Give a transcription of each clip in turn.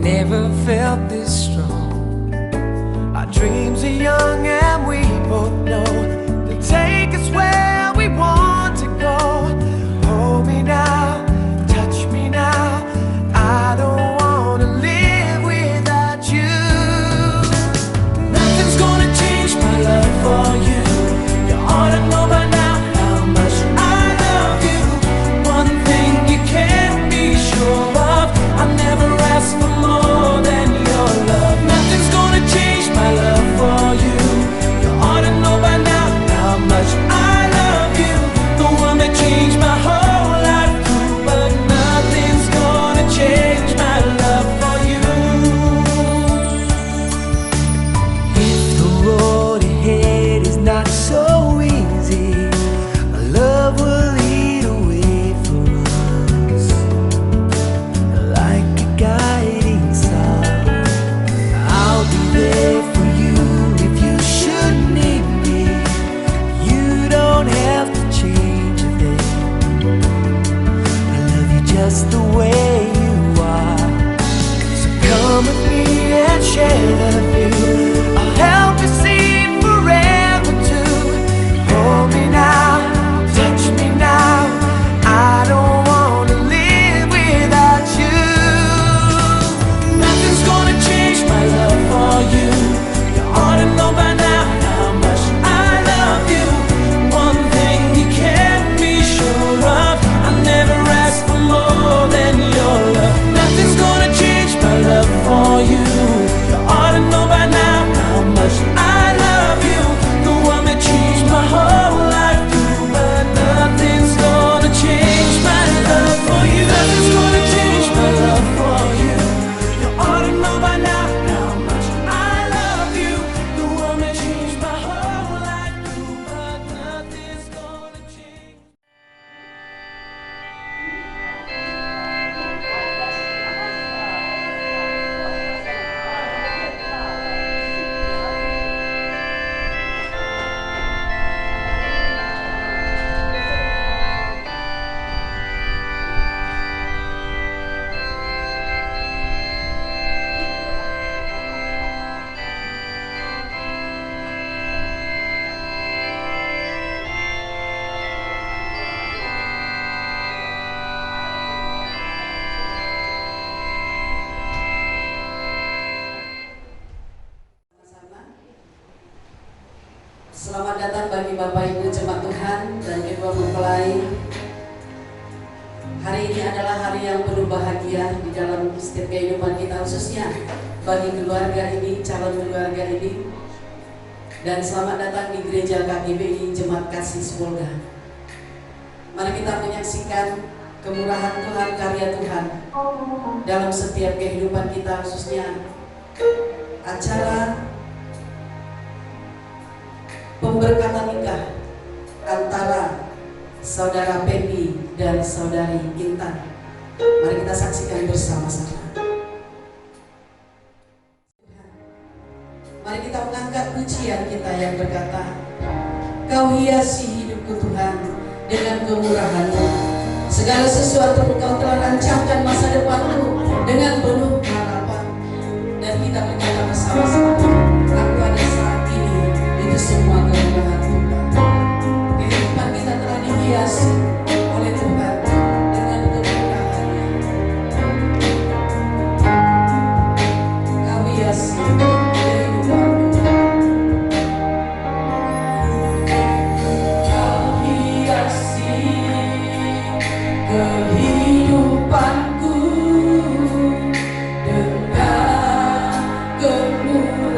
Never felt Selamat datang bagi Bapak Ibu Jemaat Tuhan dan kedua mempelai. Hari ini adalah hari yang penuh bahagia di dalam setiap kehidupan kita, khususnya bagi keluarga ini, calon keluarga ini. Dan selamat datang di Gereja KGBI Jemaat Kasih Sepolda. Mari kita menyaksikan kemurahan Tuhan, karya Tuhan dalam setiap kehidupan kita, khususnya acara pemberkatan nikah antara Saudara Pendi dan Saudari Intan. Mari kita saksikan bersama-sama. Mari kita mengangkat pujian kita yang berkata, Kau hiasi hidupku Tuhan dengan kemurahan-Mu. Segala sesuatu Kau telah rancangkan masa depanku dengan penuh harapan. Dan kita berkata bersama-sama, aku ada saat ini, itu semua kemurahan Tuhan. Kehidupan kita telah dihiasi oleh Tuhan dengan kemurahan-Nya. Kau hiasi kehidupanku. Kau hiasi kehidupanku dengan kemurahan.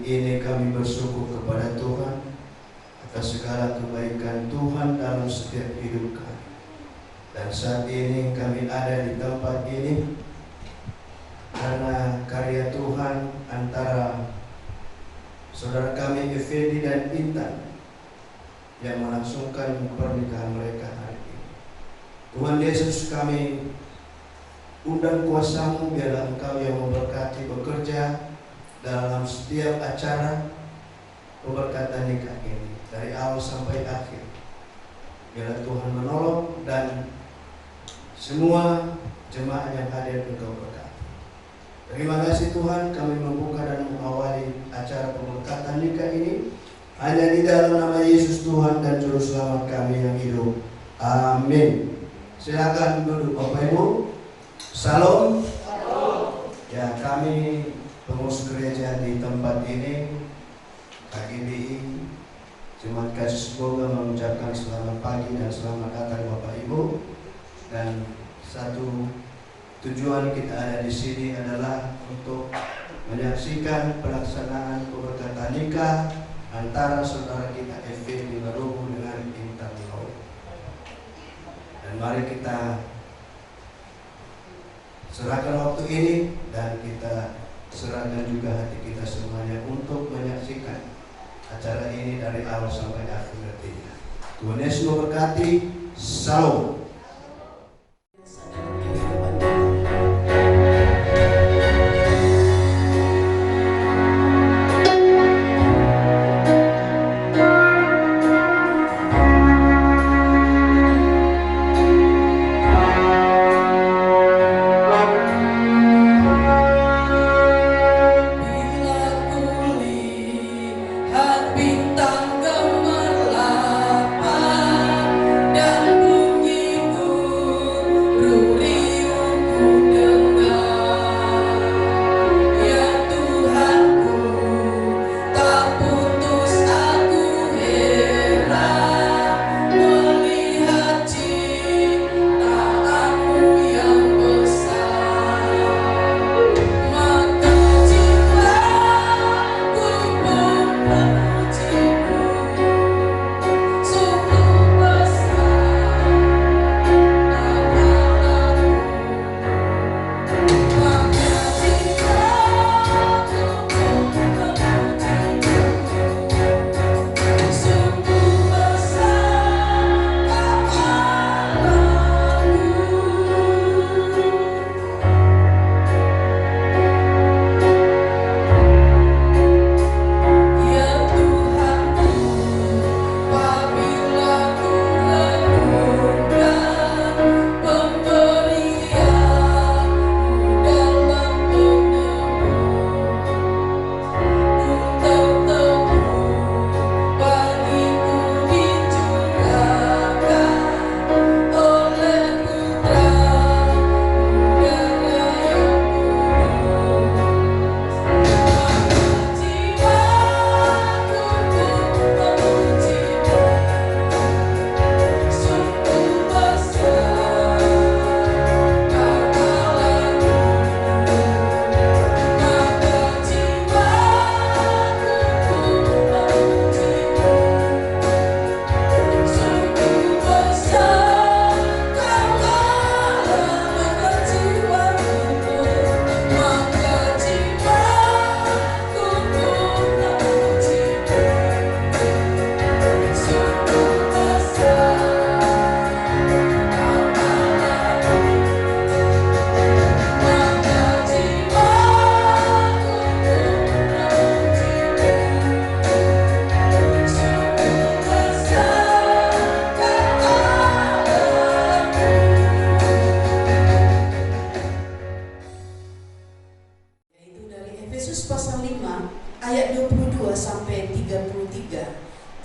ini kami bersyukur kepada Tuhan atas segala kebaikan Tuhan dalam setiap hidup kami. Dan saat ini kami ada di tempat ini karena karya Tuhan antara saudara kami Effendi dan Intan yang melangsungkan pernikahan mereka hari ini. Tuhan Yesus, kami undang kuasa-Mu, biarlah Engkau yang memberkati bekerja dalam setiap acara pemberkatan nikah ini dari awal sampai akhir. Biarlah Tuhan menolong dan semua jemaah yang hadir Engkau berkati. Terima kasih Tuhan, kami membuka dan mengawali acara pemberkatan nikah ini hanya di dalam nama Yesus Tuhan dan Juru Selamat kami yang hidup. Amin. Silakan duduk Bapak Ibu. Salam. Ya, kami pengurus gereja di tempat ini, KGBI, Jemaat Kasih Semoga mengucapkan selamat pagi dan selamat datang Bapak Ibu. Dan satu tujuan kita ada di sini adalah untuk menyaksikan pelaksanaan pemberkatan nikah antara saudara kita Effendi Larohu dengan Intan Larohu. Dan mari kita serahkan waktu ini dan kita serahkan juga hati kita semuanya untuk menyaksikan acara ini dari awal sampai akhir nantinya. Tuhan Yesus memberkati. Salam.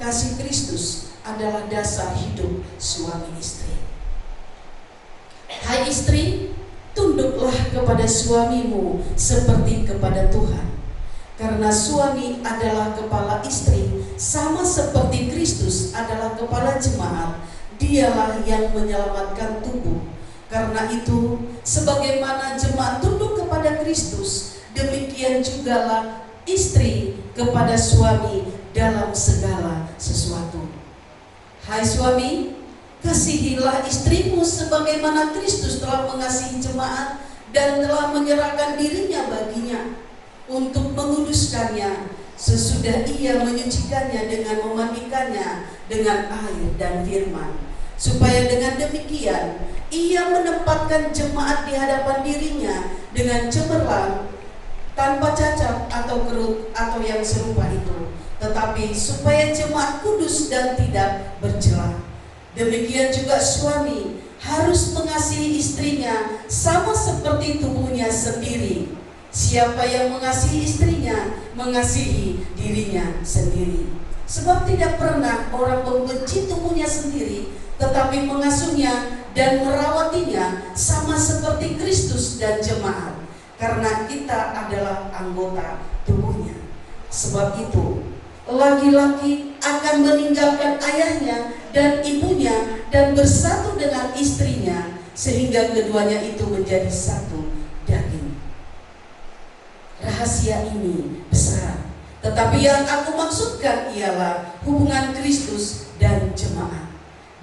Kasih Kristus adalah dasar hidup suami istri. Hai istri, tunduklah kepada suamimu seperti kepada Tuhan. Karena suami adalah kepala istri, sama seperti Kristus adalah kepala jemaat, dialah yang menyelamatkan tubuh. Karena itu, sebagaimana jemaat tunduk kepada Kristus, demikian jugalah istri kepada suami dalam segala sesuatu. Hai suami, kasihilah istrimu sebagaimana Kristus telah mengasihi jemaat dan telah menyerahkan dirinya baginya untuk menguduskannya sesudah ia menyucikannya dengan memandikannya dengan air dan firman, supaya dengan demikian ia menempatkan jemaat di hadapan dirinya dengan cemerlang, tanpa cacat atau kerut atau yang serupa itu, tetapi supaya jemaat kudus dan tidak bercela. Demikian juga suami harus mengasihi istrinya sama seperti tubuhnya sendiri. Siapa yang mengasihi istrinya mengasihi dirinya sendiri. Sebab tidak pernah orang membenci tubuhnya sendiri, tetapi mengasuhnya dan merawatinya sama seperti Kristus dan jemaat, karena kita adalah anggota tubuhnya. Sebab itu laki-laki akan meninggalkan ayahnya dan ibunya dan bersatu dengan istrinya, sehingga keduanya itu menjadi satu daging. Rahasia ini besar, tetapi yang aku maksudkan ialah hubungan Kristus dan jemaat.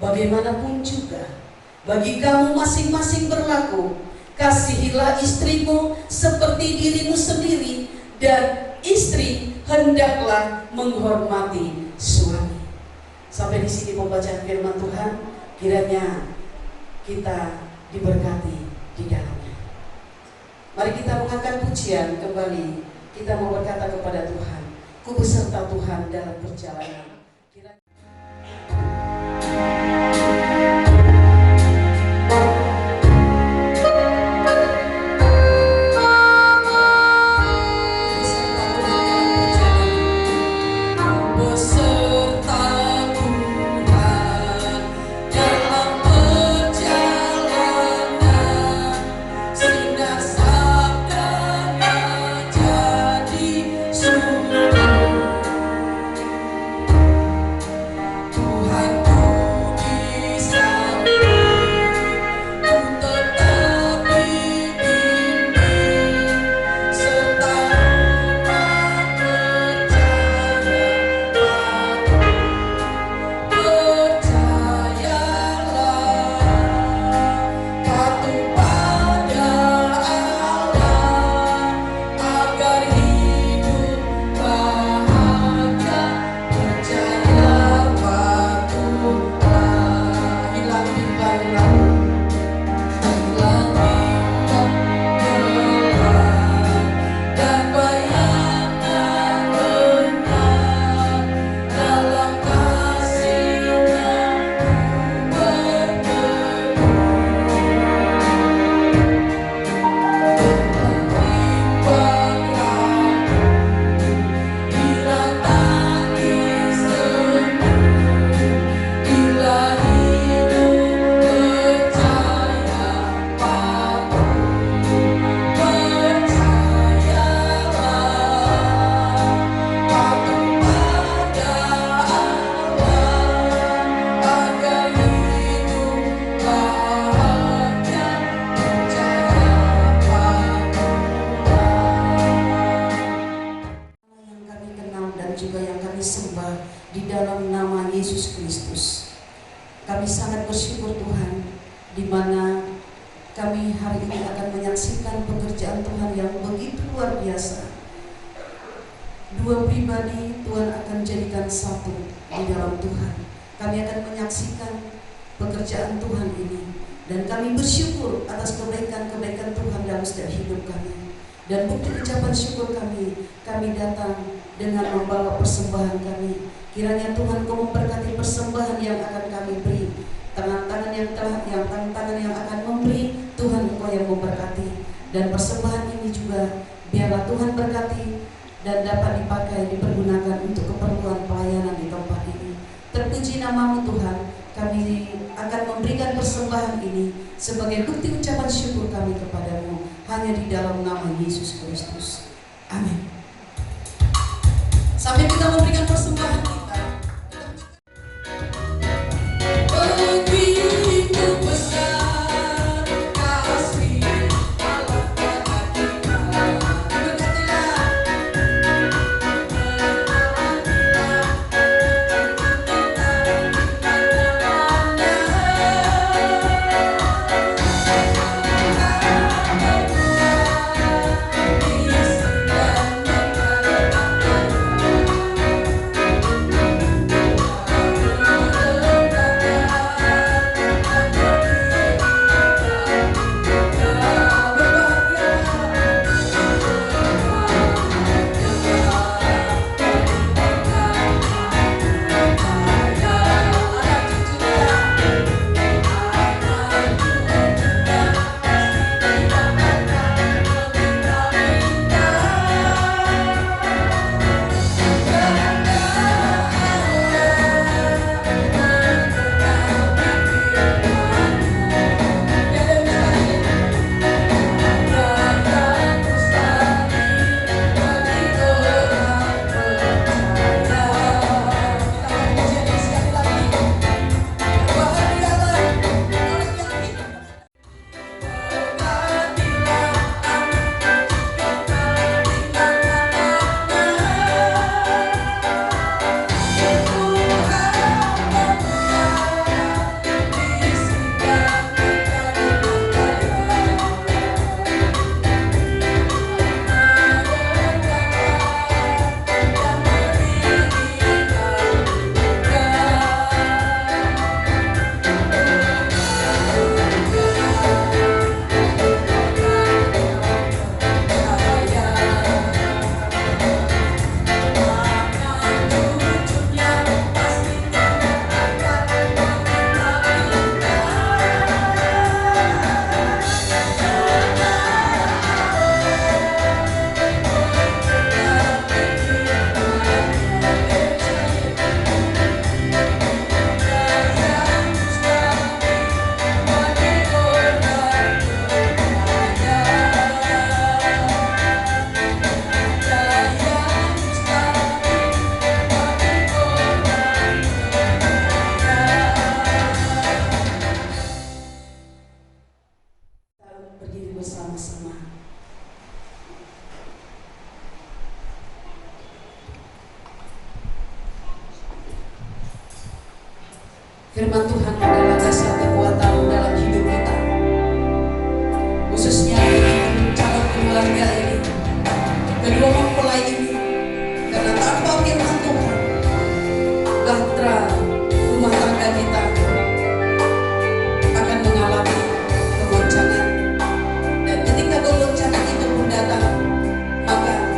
Bagaimanapun juga bagi kamu masing-masing berlaku, kasihilah istrimu seperti dirimu sendiri, dan istri hendaklah menghormati suami. Sampai di sini pembacaan firman Tuhan, kiranya kita diberkati di dalamnya. Mari kita mengangkat pujian kembali. Kita mau berkata kepada Tuhan, ku beserta Tuhan dalam perjalanan. Dan bukti ucapan syukur kami datang dengan membawa persembahan kami. Kiranya Tuhan Kau memberkati persembahan yang akan kami beri. Tangan-tangan yang akan memberi, Tuhan Engkau yang memberkati. Dan persembahan ini juga biarlah Tuhan berkati dan dapat dipakai, dipergunakan untuk keperluan pelayanan di tempat ini. Terpuji nama-Mu Tuhan. Kami akan memberikan persembahan ini sebagai bukti ucapan syukur kami kepada-Mu, hanya di dalam nama Yesus Kristus. Amin. Sampai kita memberikan persembahan kita. Begitu besar kasih Allah pada kita. Berkatilah. Firman Tuhan adalah dasar kekuatan dalam hidup kita, khususnya hidup calon keluarga ini, kedua mempelai ini. Karena tanpa firman Tuhan, bahtera rumah tangga kita akan mengalami kegoncangan. Dan ketika kegoncangan itu pun datang, maka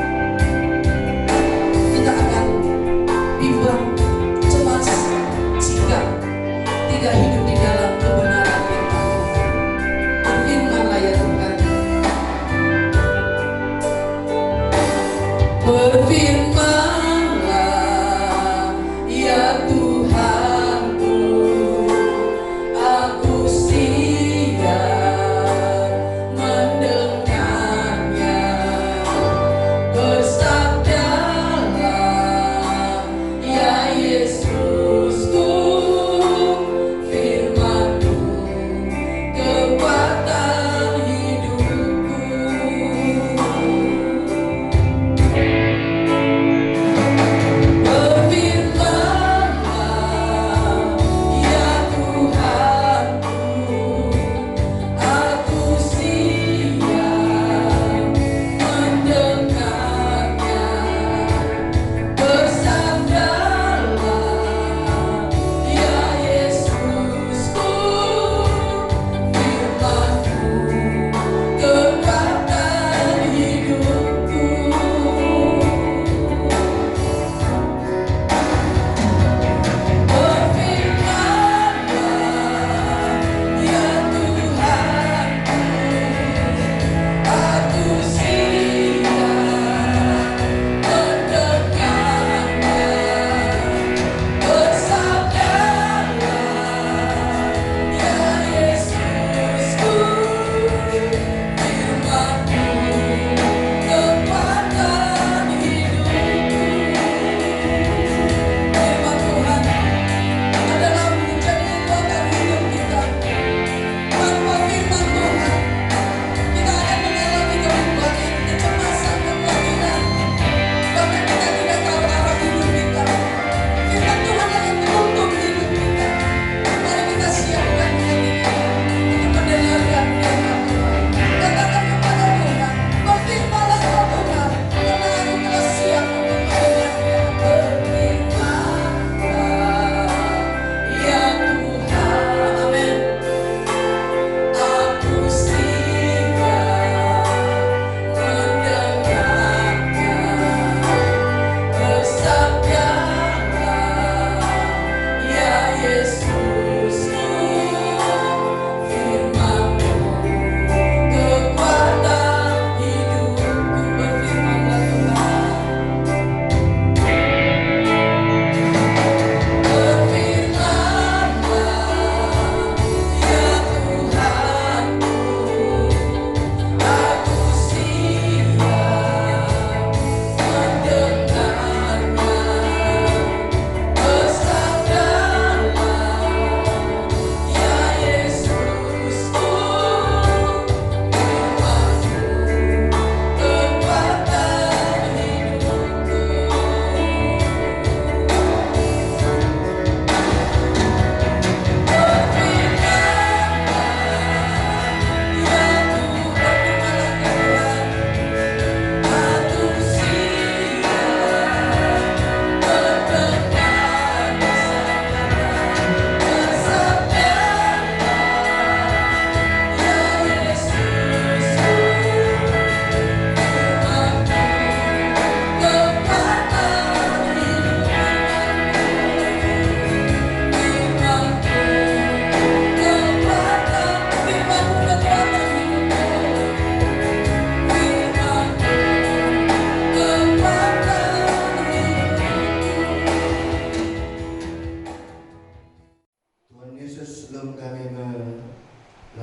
kita akan bimbang, cemas, jika tidak hidup di dalam kebenaran firman Tuhan. Berfirmanlah ya Tuhan. Berfirmanlah ya Tuhanku, aku siap mendengarnya. Bersabdalah ya Yesusku, firman-Mu kekuatan hidupku.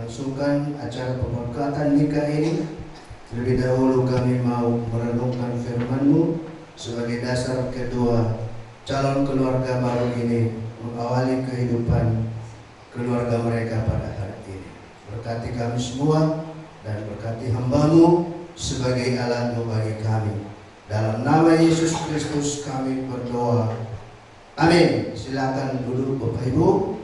melangsungkan acara pemberkatan nikah ini, lebih dahulu kami mau merenungkan firman-Mu sebagai dasar kedua calon keluarga baru ini mengawali kehidupan keluarga mereka pada hari ini. Berkati kami semua dan berkati hamba-Mu sebagai alat bagi kami. Dalam nama Yesus Kristus kami berdoa. Amin. Silakan duduk Bapak Ibu.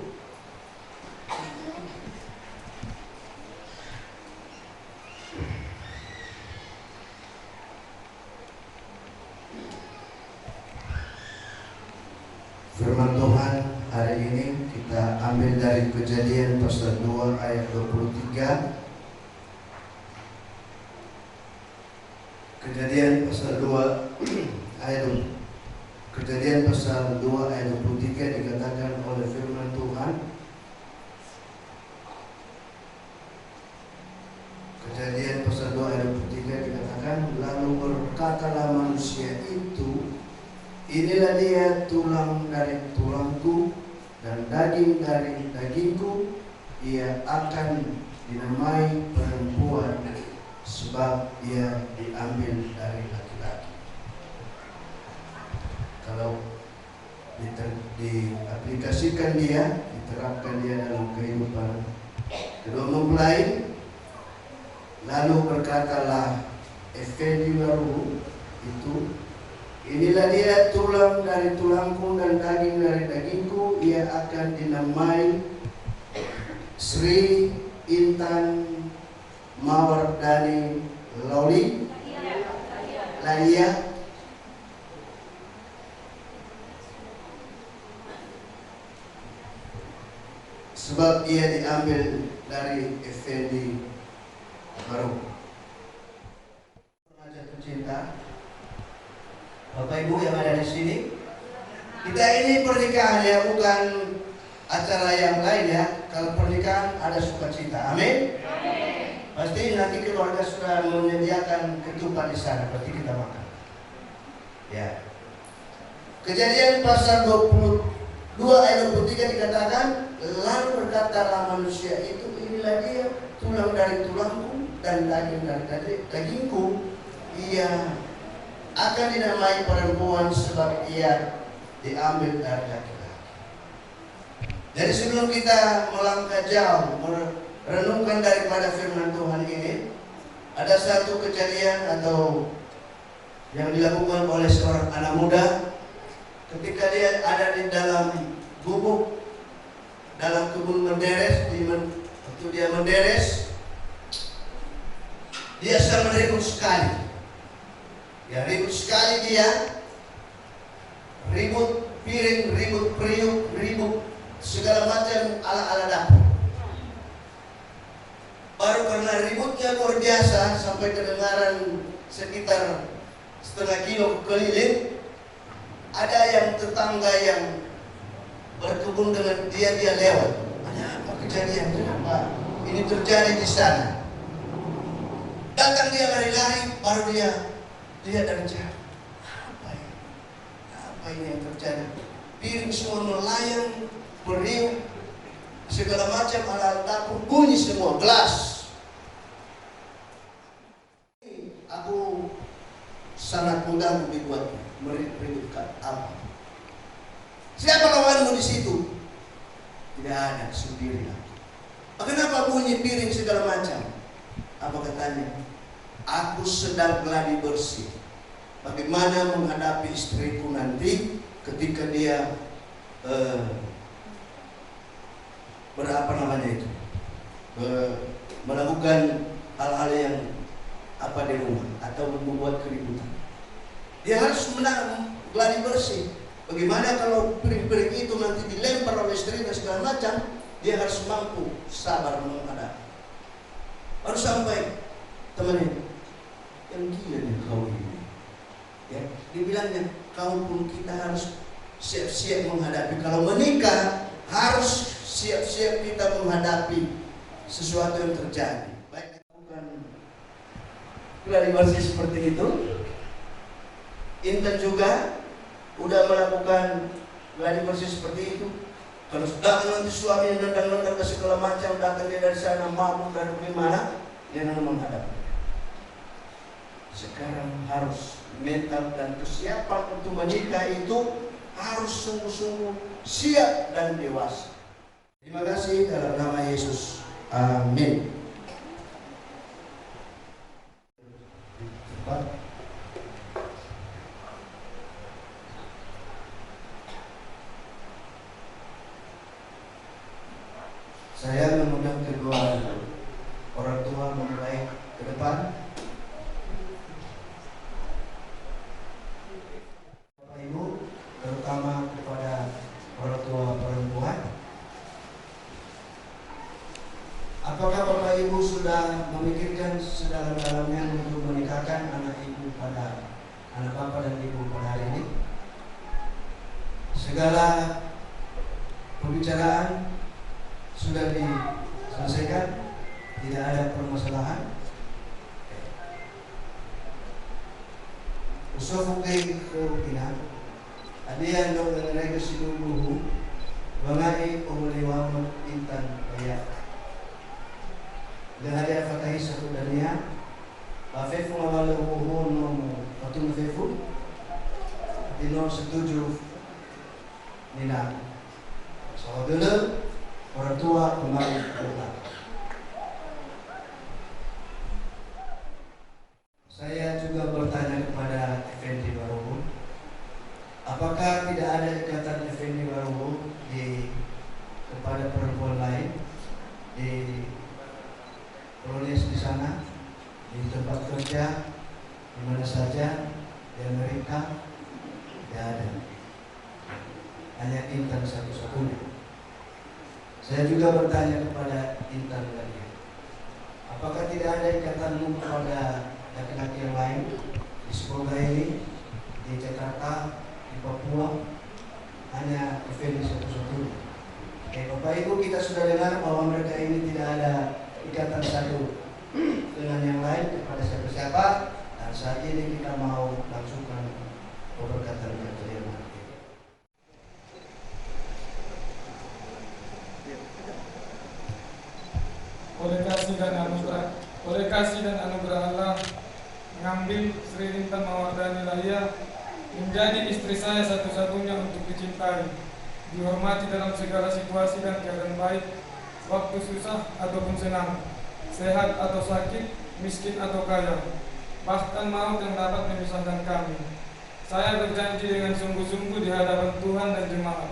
Firman Tuhan hari ini kita ambil dari Kejadian pasal 2 ayat 23. Kejadian pasal 2 ayat 23 dikatakan oleh firman Tuhan. Kejadian pasal 2 ayat 23 dikatakan, lalu berkatalah manusia itu, inilah dia tulang dari tulangku dan daging dari dagingku, ia akan dinamai perempuan sebab ia diambil dari laki-laki. Kalau diaplikasikan dia, diterapkan dia dalam kehidupan kedua mempelai, lalu berkatalah Effendi baru itu, inilah dia tulang dari tulangku dan daging dari dagingku, ia akan dinamai Sri Intan Mawardani Loli Lalia, sebab ia diambil dari Effendi baru. Remaja tercinta, Bapak Ibu yang ada di sini, kita ini pernikahan ya, bukan acara yang lain ya. Kalau pernikahan ada sukacita, amin. Pasti nanti keluarga sudah menyediakan ketupat di sana, pasti kita makan. Ya. Kejadian pasal 22 ayat 23 dikatakan, lalu berkatalah manusia itu, inilah dia tulang dari tulangku dan daging dari dagingku, ia akan dinamai perempuan sebab ia diambil dari laki-laki. Jadi sebelum kita melangkah jauh merenungkan daripada firman Tuhan ini, ada satu kejadian atau yang dilakukan oleh seorang anak muda ketika dia ada di dalam gubuk dalam kebun menderes. Waktu dia menderes, dia sedang ribut sekali. Ya, ribut sekali dia, ribut piring, ribut periuk, ribut segala macam ala-ala dapur. Baru karena ributnya luar biasa sampai kedengaran sekitar setengah kilo keliling, ada yang tetangga yang berkebun dengan dia lewat. Ada apa kejadian? Kenapa ini terjadi di sana? Datang dia lari-lari, baru dia lihat dari jauh. Apa ini yang terjadi? Piring semua melayang, periuk, segala macam ala dapur bunyi semua, gelas. Aku sangat mudah dibuat meributkan apa? Siapa lawanmu di situ? Tidak ada, sendirilah. Kenapa bunyi piring segala macam? Apa katanya? Aku sedang gladi bersih. Bagaimana menghadapi istriku nanti ketika dia melakukan hal-hal yang apa di rumah atau membuat keributan. Dia harus gladi bersih. Bagaimana kalau piring-piring itu nanti dilempar oleh istri dan segala macam, dia harus mampu sabar menghadapi. Baru sampai temannya, yang gila nih kau ini. Ya, dibilangnya kau pun kita harus siap-siap menghadapi. Kalau menikah harus siap-siap kita menghadapi sesuatu yang terjadi. Baik bukan gladi bersih seperti itu. Intan juga udah melakukan gladi bersih seperti itu. Kalau sudah nanti suami nendang-nendang ke segala macam, datang dia dari sana mabuk dari mana, dia menghadap. Sekarang harus mental dan kesiapan untuk menikah itu harus sungguh-sungguh siap dan dewasa. Terima kasih dalam nama Yesus. Amin. Saya mengundang kedua orang tua memulai ke depan. Bapak Ibu, terutama kepada anak bapak dan ibu pada hari ini. Segala pembicaraan sudah diselesaikan, tidak ada permasalahan. Usofukay ko ina, adiyan no nangyari kasi luluhu, bangai umuliwamon intan kaya. Dan ada fatahis satu dania, bafefu ngawal uhu no patun fefu, dino setuju nina. So dulu orang tua kembali pulang. Saya juga bertanya kepada Effendi Barobo, apakah tidak ada ikatan Effendi Barobo kepada perempuan lain di Polres di sana, di tempat kerja, di mana saja, di Amerika, tidak ada. Hanya Intan satu-satunya. Saya juga bertanya kepada Intan lagi, apakah tidak ada ikatanmu kepada laki-laki yang lain di sekolah ini, di Jakarta, di Papua? Hanya Effendi satu-satunya. Bapak Ibu, kita sudah dengar bahwa mereka ini tidak ada ikatan satu dengan yang lain kepada siapa-siapa, dan saat ini kita mau langsungkan pemberkatan yang nanti. Oleh kasih dan anugerah Allah, mengambil Sri Intan Mawardhani Layya menjadi istri saya satu-satunya untuk dicintai, dihormati dalam segala situasi dan keadaan baik, waktu susah ataupun senang, sehat atau sakit, miskin atau kaya, bahkan maut yang dapat memisahkan kami. Saya berjanji dengan sungguh-sungguh di hadapan Tuhan dan jemaat,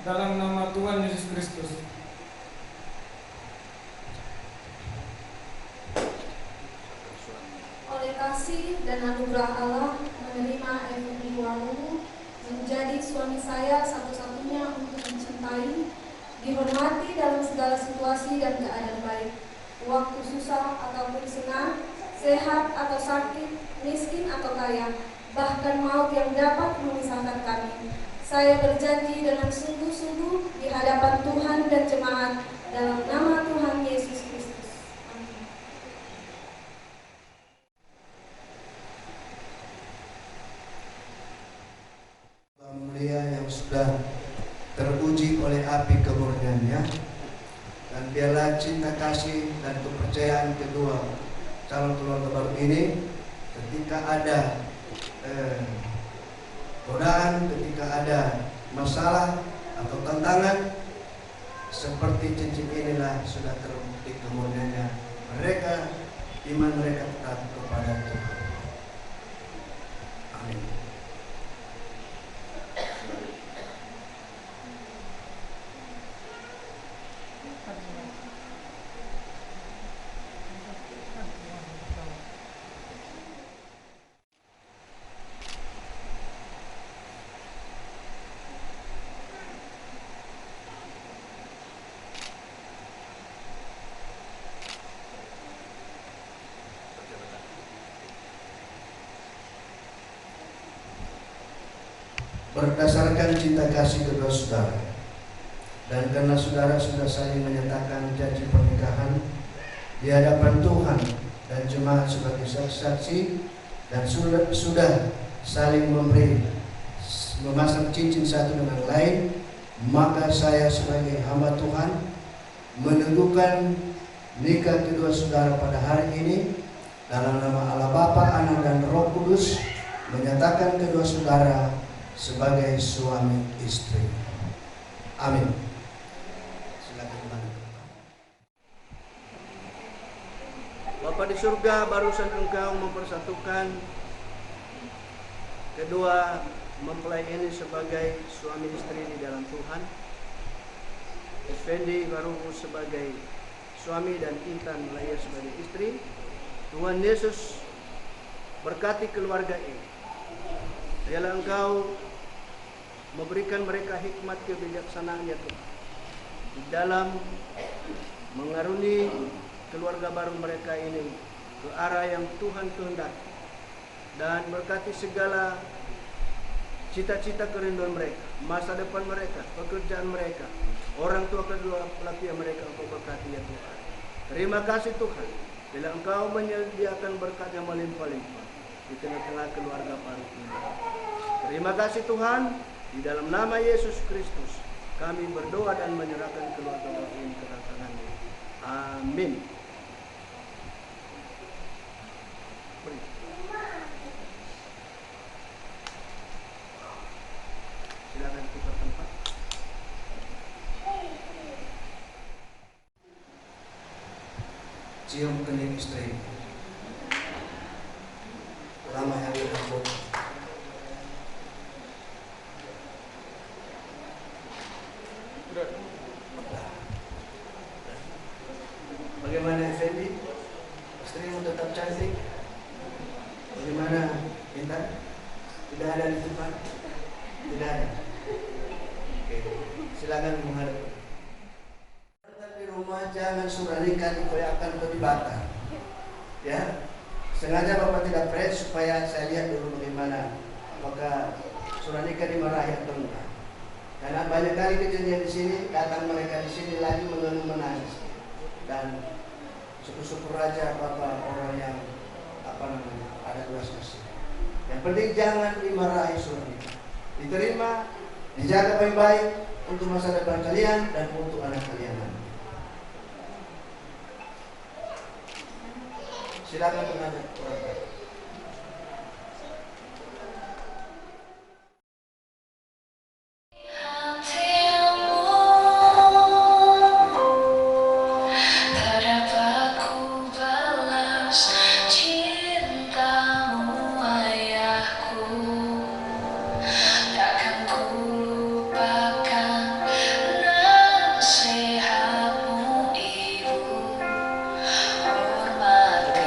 dalam nama Tuhan Yesus Kristus. Oleh kasih dan anugerah Allah, menerima Effendi Waluhu menjadi suami saya satu-satunya untuk mencintai, dihormati dalam segala situasi dan keadaan baik, waktu susah ataupun senang, sehat atau sakit, miskin atau kaya, bahkan maut yang dapat memisahkan kami. Saya berjanji dengan sungguh-sungguh di hadapan Tuhan dan jemaat, dalam nama Tuhan Yesus Kristus. Amin. Mulia yang sudah teruji oleh api kemurniannya, dan biarlah cinta kasih dan kepercayaan kedua calon keluarga baru ini, ketika ada godaan, ketika ada masalah atau tantangan seperti cincin inilah, sudah terbukti kemurniannya mereka, iman mereka tetap kepada Tuhan. Amin. Berdasarkan cinta kasih kedua saudara, dan karena saudara sudah saling menyatakan janji pernikahan di hadapan Tuhan dan jemaat sebagai saksi, dan sudah saling memasang cincin satu dengan lain, maka saya sebagai hamba Tuhan meneguhkan nikah kedua saudara pada hari ini dalam nama Allah Bapa, Anak dan Roh Kudus, menyatakan kedua saudara sebagai suami istri. Amin. Silakan. Bapa di surga, barusan Engkau mempersatukan kedua mempelai ini sebagai suami istri di dalam Tuhan. Effendi Barobo sebagai suami dan Intan Layya sebagai istri. Tuhan Yesus berkati keluarga ini. Biarlah Engkau memberikan mereka hikmat kebijaksanaan ya Tuhan, di dalam mengaruni keluarga baru mereka ini ke arah yang Tuhan kehendaki. dan berkati segala cita-cita kerinduan mereka, masa depan mereka, pekerjaan mereka, orang tua kedua belah pihak mereka Engkau berkati ya Tuhan. Terima kasih Tuhan, bila Engkau menyediakan berkat yang melimpah-limpah di tengah-tengah keluarga Parut ini. Terima kasih Tuhan, di dalam nama Yesus Kristus kami berdoa dan menyerahkan keluarga Parut ini ke dalam tangan-Mu. Amin. Silakan tukar tempat. Cium kening istri. Lama yang dilakukan. Bagaimana Effendi? Istrimu tetap cantik? Bagaimana Intan? Tidak ada di tempat? Tidak ada. Oke, silakan menghadap. Di rumah jangan suralikan dikoyakkan atau dibakar. Ya, sengaja Bapak tidak press supaya saya lihat dulu bagaimana apakah suralika dimarahi atau enggak. Karena banyak kali kejadian di sini, datang mereka di sini lagi mengeluh menangis. Dan syukur-syukur aja Bapak orang yang ada belas kasih. Yang penting jangan dimarahi suralika. Diterima, dijaga baik-baik untuk masa depan kalian dan untuk anak kalian. Silakan menghadap orang baik. Hormati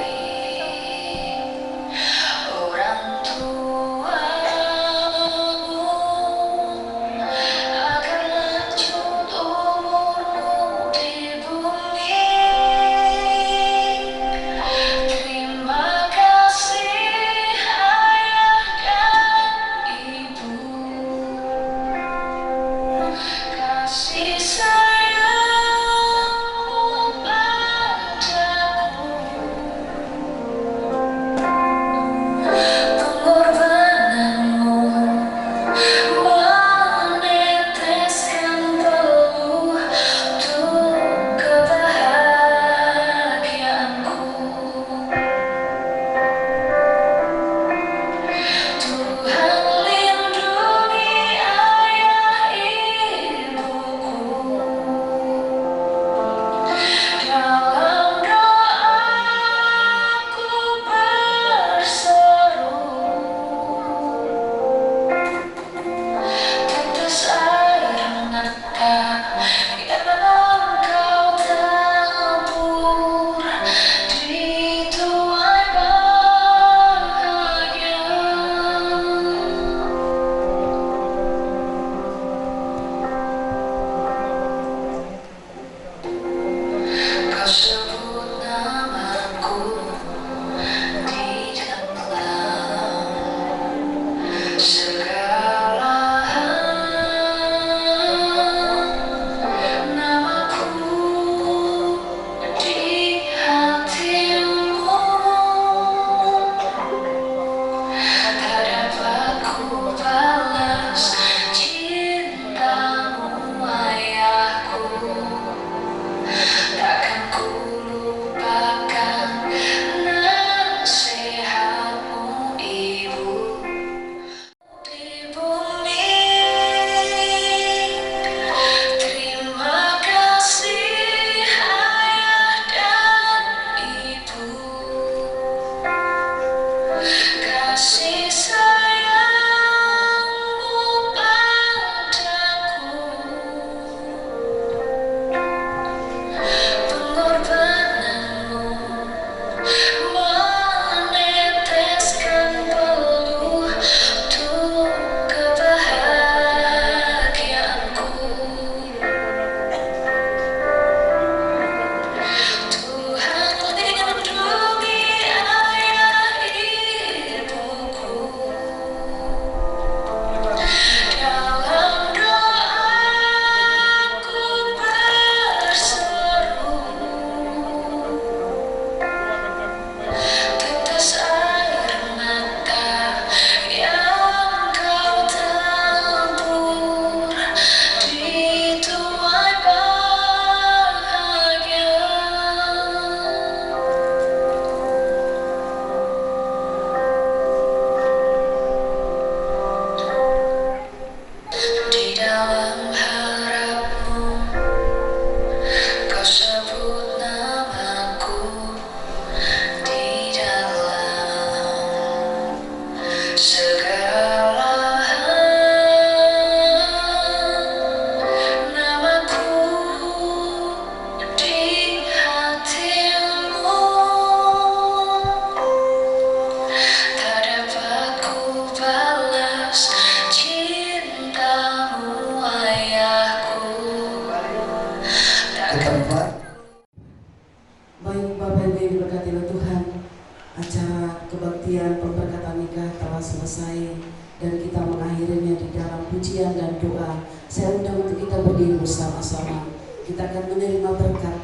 dan kita mengakhirinya di dalam pujian dan doa. Saya undang untuk kita berdiri bersama-sama. Kita akan menerima berkat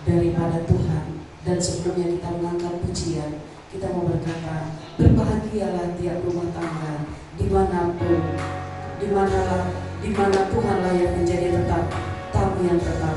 daripada Tuhan. Dan sebelumnya kita mengangkat pujian, kita mau berkata, berbahagialah tiap rumah tangga dimanapun, di mana Tuhanlah yang menjadi tetap tamu yang tetap.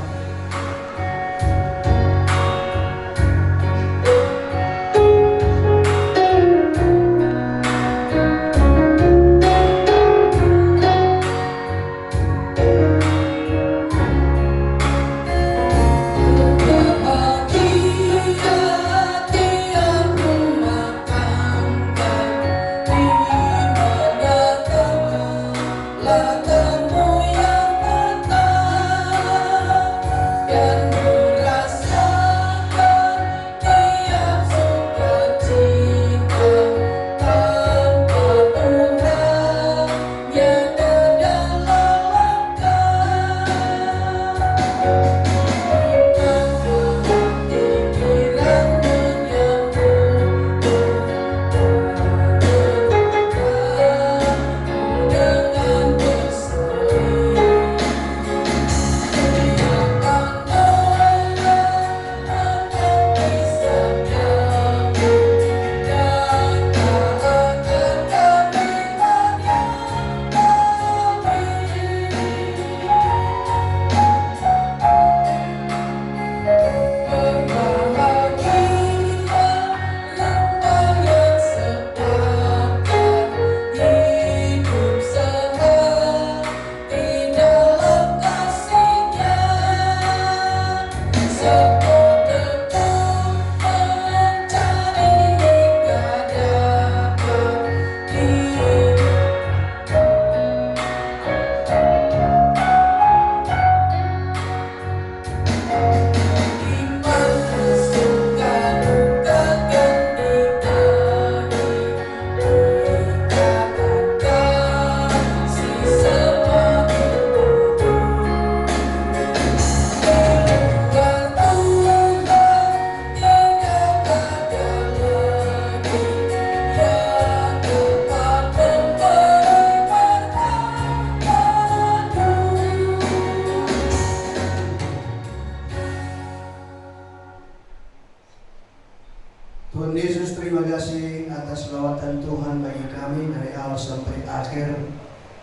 Tuhan Yesus, terima kasih atas lawatan Tuhan bagi kami dari awal sampai akhir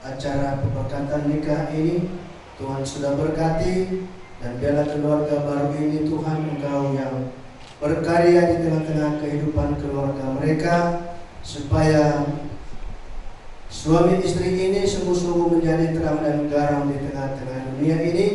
acara pemberkatan nikah ini. Tuhan sudah berkati, dan biarlah keluarga baru ini Tuhan Engkau yang berkarya di tengah-tengah kehidupan keluarga mereka, supaya suami istri ini sungguh-sungguh menjadi terang dan garam di tengah-tengah dunia ini,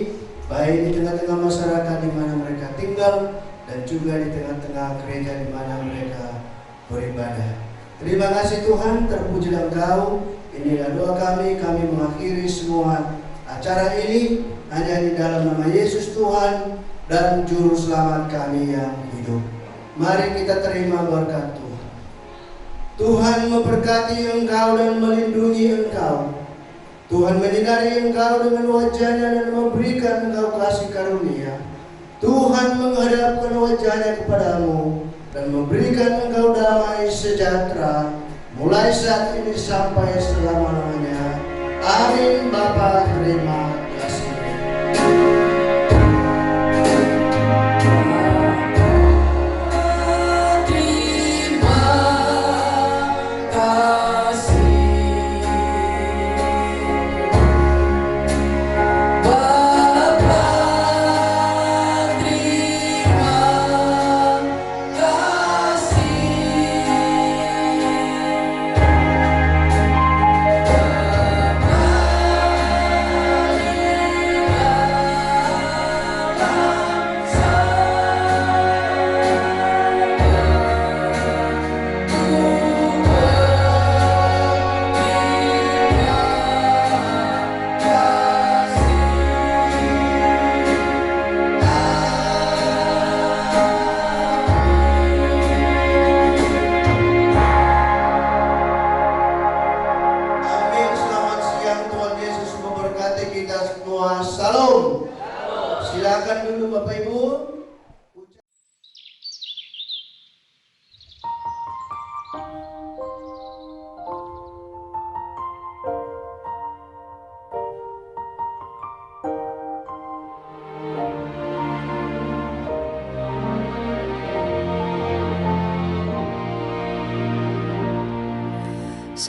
baik di tengah-tengah masyarakat di mana mereka tinggal, dan juga di tengah-tengah gereja di mana mereka beribadah. Terima kasih Tuhan, terpujilah Engkau. Inilah doa kami mengakhiri semua acara ini hanya di dalam nama Yesus Tuhan dan Juru Selamat kami yang hidup. Mari kita terima berkat Tuhan. Tuhan memberkati engkau dan melindungi engkau. Tuhan menyinari engkau dengan wajahnya dan memberikan engkau kasih karunia. Tuhan menghadapkan wajahnya kepadamu dan memberikan engkau damai sejahtera mulai saat ini sampai selama-lamanya. Amin. Bapa, terima kasih. Silakan dulu Bapak Ibu.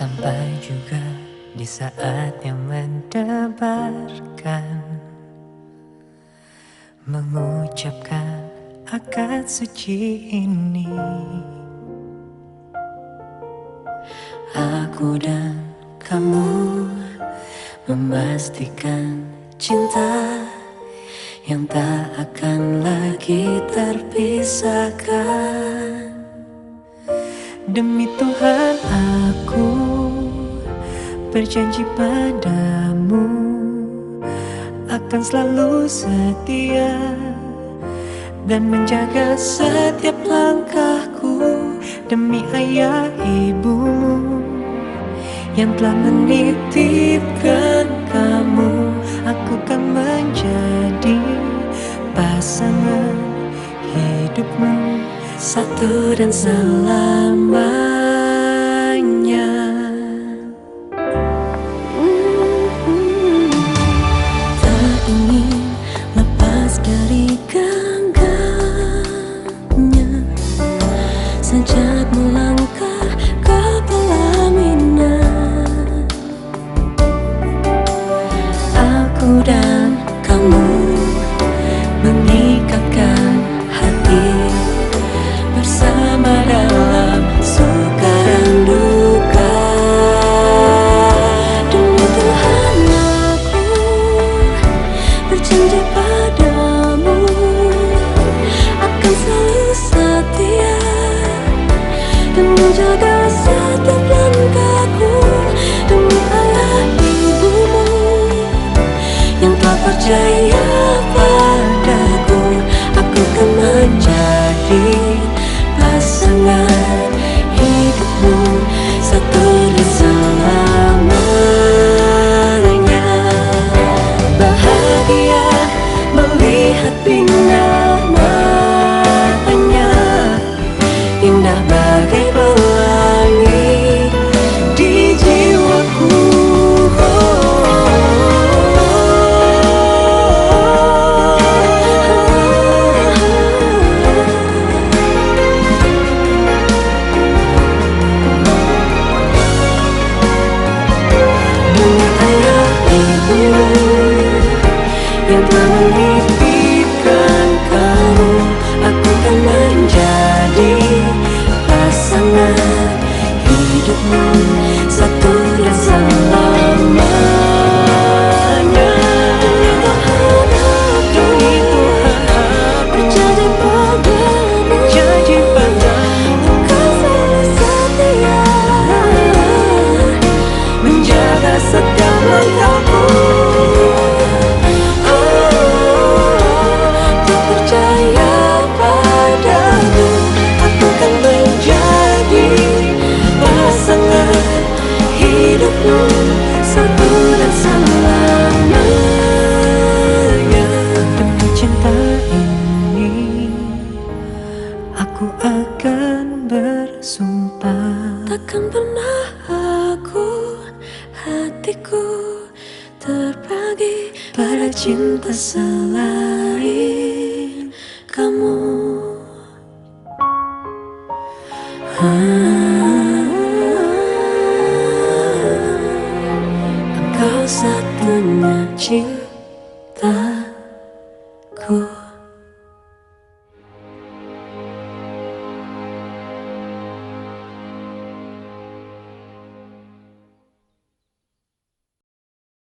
Sampai juga di saat yang mendebarkan, mengucapkan akad suci ini. Aku dan kamu memastikan cinta yang tak akan lagi terpisahkan. Demi Tuhan aku berjanji padamu akan selalu setia dan menjaga setiap langkahku. Demi ayah ibumu yang telah menitipkan kamu, aku kan menjadi pasangan hidupmu satu dan selamanya. Tak ingin lepas dari genggamnya sejak melangkah ke pelaminan. Aku dan kamu mengikatkan hati bersama dalam suka dan duka. Demi Tuhan aku berjanji padamu akan selalu setia dan menjaga setiap langkahku. Demi ayah ibumu yang telah percaya padaku, aku kan menjadi pasangan hidupmu satu dan selamanya. Bahagia melihat bina matanya, indah bagai pelangi di jiwaku. Yang telah menitipkan kamu, aku kan menjadi pasangan hidupmu satu dan selamanya. Demi Tuhan aku berjanji padamu akan selalu setia menjaga setiap langkahku. Satu dan selamanya. Demi cinta ini aku akan bersumpah, takkan pernah hatiku terbagi pada cinta selain kamu. Engkau satunya cintaku.